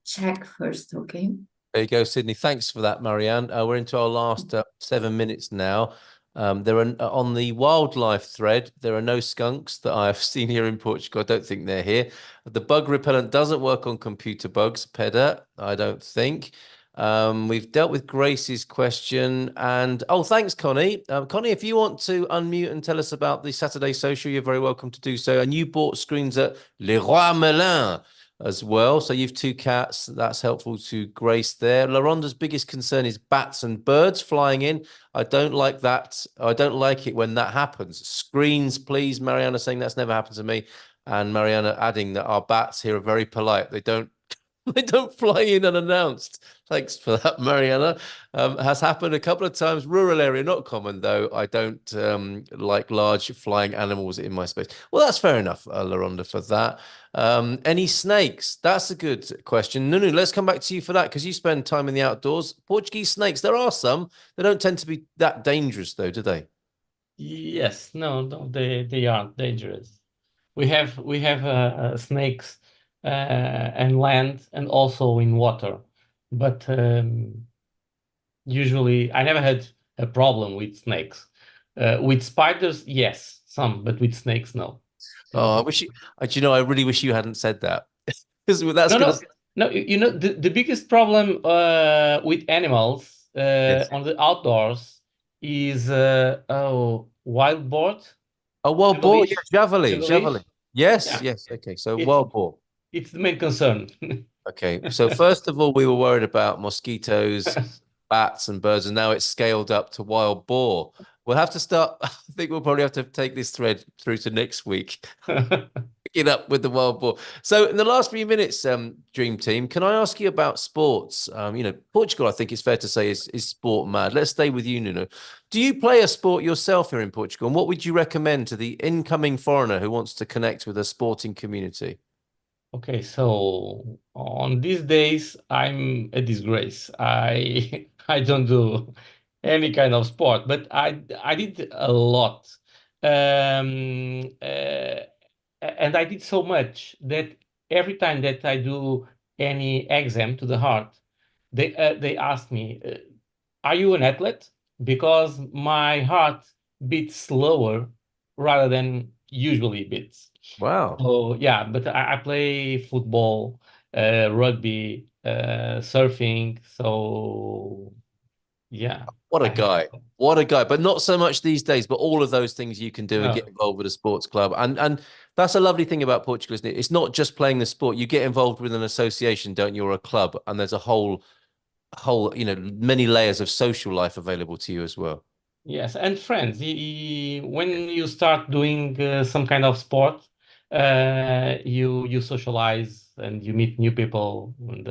check first, okay? There you go, Sydney. Thanks for that, Marianne. We're into our last 7 minutes now. There are on the wildlife thread, there are no skunks that I have seen here in Portugal. I don't think they're here. The bug repellent doesn't work on computer bugs, PEDA, I don't think. We've dealt with Grace's question, and thanks, Connie. Connie, if you want to unmute and tell us about the Saturday social, you're very welcome to do so. And you bought screens at Le Roi Merlin as well. So you've 2 cats. That's helpful to Grace there. LaRonda's biggest concern is bats and birds flying in. I don't like that. I don't like it when that happens. Screens, please. Mariana saying that's never happened to me. And Mariana adding that our bats here are very polite. They don't fly in unannounced. Thanks for that, Mariana. Has happened a couple of times. Rural area, not common, though. I don't like large flying animals in my space. Well, that's fair enough, LaRonda, for that. Any snakes? That's a good question. Nunu, let's come back to you for that, because you spend time in the outdoors. Portuguese snakes, there are some. They don't tend to be that dangerous, though, do they? Yes, no, they aren't dangerous. We have snakes and land and also in water, but usually I never had a problem with snakes. With spiders, yes, some, but with snakes, no. Oh, I wish you, I really wish you hadn't said that. Because that's No, you know, the biggest problem with animals Yes. on the outdoors is wild boar. Oh, wild boar, yeah, javeli. Yes, Yeah. yes. Okay, so wild boar. It's the main concern. Okay, so first of all, we were worried about mosquitoes, bats, and birds, and now it's scaled up to wild boar. We'll have to start. I think we'll probably have to take this thread through to next week. Pick it up with the wild boar. So, in the last few minutes, Dream Team, can I ask you about sports? You know, Portugal, I think it's fair to say, is sport mad. Let's stay with you, Nuno. Do you play a sport yourself here in Portugal? And what would you recommend to the incoming foreigner who wants to connect with a sporting community? Okay, so on these days, I'm a disgrace. I don't do any kind of sport, but I did a lot. And I did so much that every time that I do any exam to the heart, they ask me, "Are you an athlete?" Because my heart beats slower rather than usually beats. Wow. Oh yeah, but I play football, rugby, surfing. So yeah. What a guy. What a guy. But not so much these days, but all of those things you can do and get involved with a sports club. And that's a lovely thing about Portugal, isn't it? It's not just playing the sport. You get involved with an association, don't you, or a club, and there's a whole, many layers of social life available to you as well. Yes, and friends. When you start doing some kind of sport, you socialize and you meet new people, and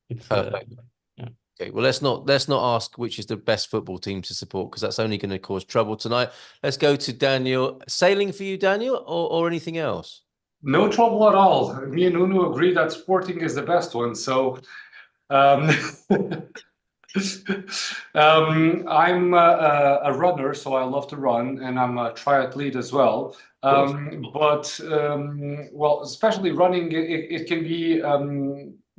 it's Perfect. yeah. Okay, well, let's not ask which is the best football team to support, because that's only going to cause trouble tonight. Let's go to Daniel. Sailing for you, Daniel, or anything else? No trouble at all. Me and Nuno agree that Sporting is the best one. So um, I'm a runner, so I love to run, and I'm a triathlete as well. Well, especially running, it can be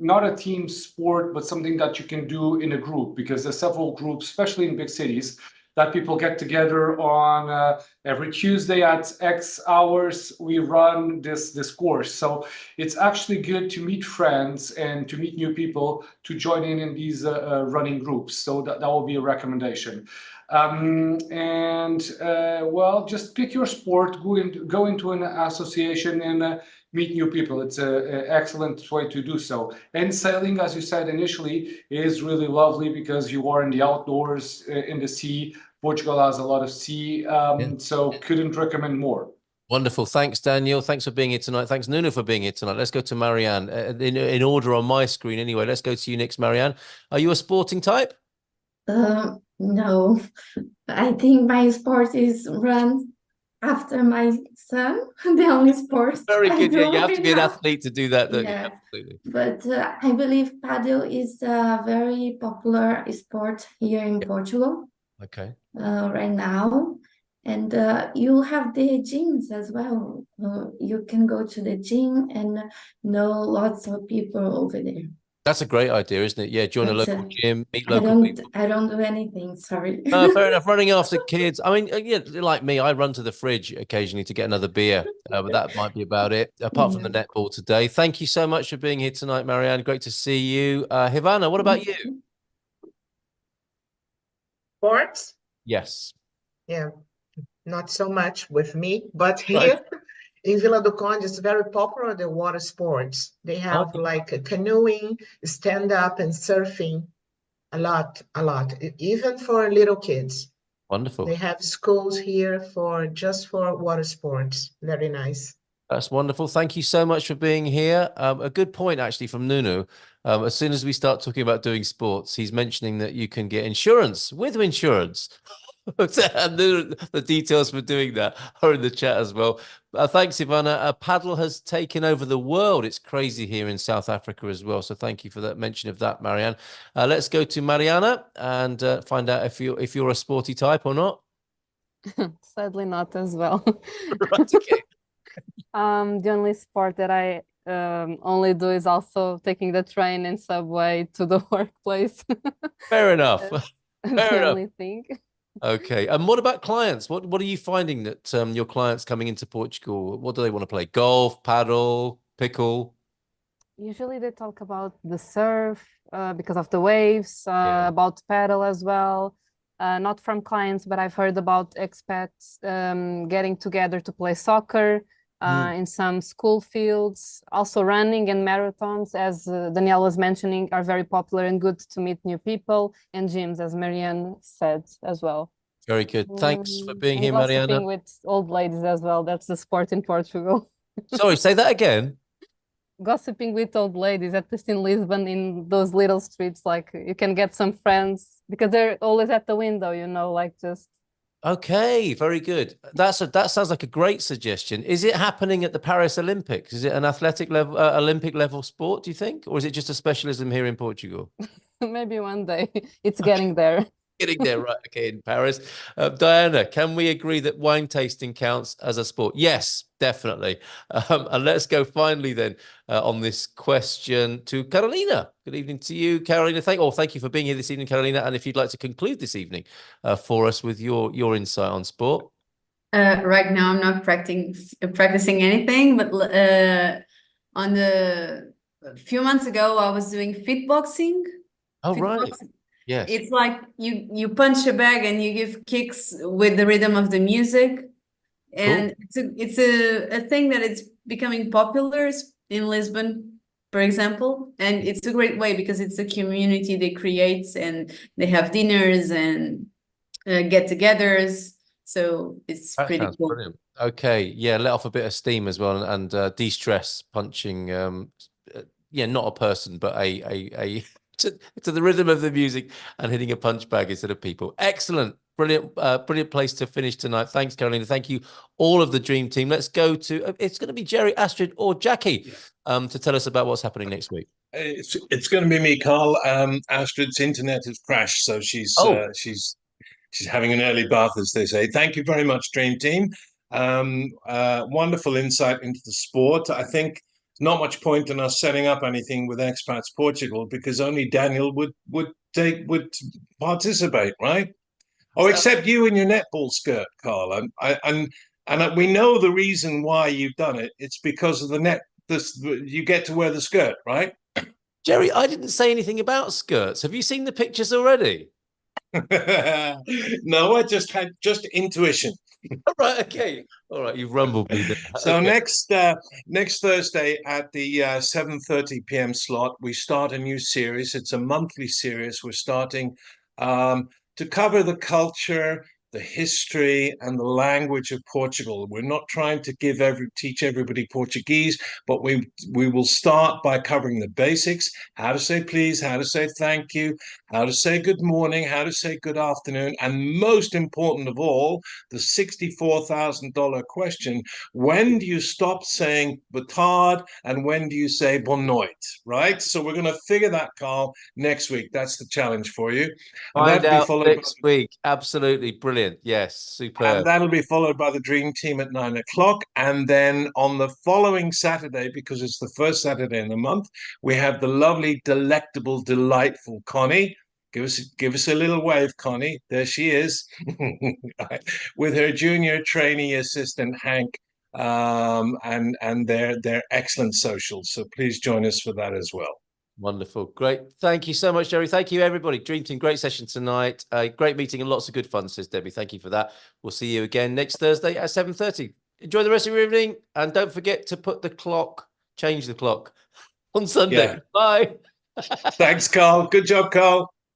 not a team sport, but something that you can do in a group, because there's several groups, especially in big cities, that people get together on every Tuesday at X hours. We run this course, so it's actually good to meet friends and to meet new people to join in these running groups. So that will be a recommendation. Well, just pick your sport, go into an association and meet new people. It's an excellent way to do so. And sailing, as you said initially, is really lovely because you are in the outdoors, in the sea. Portugal has a lot of sea, so couldn't recommend more. Wonderful. Thanks, Daniel. Thanks for being here tonight. Thanks, Nuno, for being here tonight. Let's go to Marianne. In order on my screen anyway. Let's go to you next, Marianne. Are you a sporting type? No, I think my sport is run after my son. The only sport. Very good. Yeah, do you have to right be an now. athlete to do that, don't you? Yeah, Absolutely. but I believe paddle is a very popular sport here in Portugal Okay. right now. And you have the gyms as well. You can go to the gym and know lots of people over there. That's a great idea, isn't it? Yeah, join a But local gym, meet local people. I don't do anything, sorry. Fair enough. Running after kids. I mean, yeah, like me, I run to the fridge occasionally to get another beer, but that might be about it. Apart from the netball today. Thank you so much for being here tonight, Marianne. Great to see you. Hivana, what about you? Sports? Yes. Yeah, not so much with me, but here in Vila do Conde, it's very popular, the water sports. They have like canoeing, stand-up, and surfing. A lot, even for little kids. Wonderful. They have schools here just for water sports. Very nice. That's wonderful. Thank you so much for being here. A good point, actually, from Nuno. As soon as we start talking about doing sports, he's mentioning that you can get insurance with insurance. And the details for doing that are in the chat as well. Thanks, Ivana. Paddle has taken over the world. It's crazy here in South Africa as well. So thank you for that mention of that, Marianne. Let's go to Mariana and find out if you're a sporty type or not. Sadly not as well. Right, okay. The only sport that I only do is also taking the train and subway to the workplace. Fair enough. That's the only thing. Okay. And what about clients? What are you finding that your clients coming into Portugal, what do they want to play? Golf, paddle, pickle? Usually they talk about the surf because of the waves, about paddle as well. Not from clients, but I've heard about expats getting together to play soccer in some school fields. Also running and marathons, as Danielle was mentioning, are very popular and good to meet new people, and gyms, as Marianne said as well. Very good. Thanks for being here, Gossiping Mariana. with old ladies as well. That's the sport in Portugal. Sorry, say that again. Gossiping with old ladies, at least in Lisbon, in those little streets, like you can get some friends because they're always at the window, like just. Okay, very good. That sounds like a great suggestion. Is it happening at the Paris Olympics? Is it an athletic level, Olympic level sport, do you think? Or is it just a specialism here in Portugal? Maybe one day. It's getting there. Getting there, right? Okay, in Paris. Diana, can we agree that wine tasting counts as a sport? Yes, definitely. And let's go finally then on this question to Carolina. Good evening to you, Carolina. Thank you for being here this evening, Carolina. And if you'd like to conclude this evening for us with your insight on sport. Right now, I'm not practicing anything, but a few months ago, I was doing fitboxing. Oh, right. Yes. It's like you punch a bag and you give kicks with the rhythm of the music. And it's a thing that it's becoming popular in Lisbon, for example. And it's a great way because it's a community they create, and they have dinners and get-togethers. So it's That pretty sounds cool. brilliant. Okay, yeah, let off a bit of steam as well, and de-stress punching. Yeah, not a person, but a to the rhythm of the music and hitting a punch bag instead of people. Excellent, brilliant, brilliant place to finish tonight. Thanks, Carolina. Thank you, all of the dream team. Let's go to it's going to be Jerry, Astrid, or Jackie, to tell us about what's happening next week. It's going to be me, Carl. Astrid's internet has crashed, so she's having an early bath, as they say. Thank you very much, Dream Team. Wonderful insight into the sport. I think not much point in us setting up anything with Expats Portugal because only Daniel would participate, right? Oh, except you in your netball skirt, Carl. And we know the reason why you've done it. It's because of the net. You get to wear the skirt, right? Jerry, I didn't say anything about skirts. Have you seen the pictures already? No, I just had intuition. All right, okay. All right, you've rumbled me there. So okay. next Thursday at the 7:30 p.m. slot, we start a new series. It's a monthly series. We're starting to cover the culture, the history, and the language of Portugal. We're not trying to teach everybody Portuguese, but we will start by covering the basics: how to say please, how to say thank you, how to say good morning, how to say good afternoon, and most important of all, the $64,000 question: when do you stop saying "batard" and when do you say "boa noite"? Right. So we're going to figure that, Carl, next week. That's the challenge for you. And Find out next week. Absolutely brilliant. Yes, superb. And that'll be followed by the Dream Team at 9 o'clock. And then on the following Saturday, because it's the first Saturday in the month, we have the lovely, delectable, delightful Connie. Give us a little wave, Connie. There she is, with her junior trainee assistant Hank, and their excellent socials. So please join us for that as well. Wonderful. Great. Thank you so much, Jerry. Thank you, everybody. Dream Team, great session tonight. Great meeting and lots of good fun, says Debbie. Thank you for that. We'll see you again next Thursday at 7:30. Enjoy the rest of your evening. And don't forget to change the clock on Sunday. Yeah. Bye. Thanks, Carl. Good job, Carl.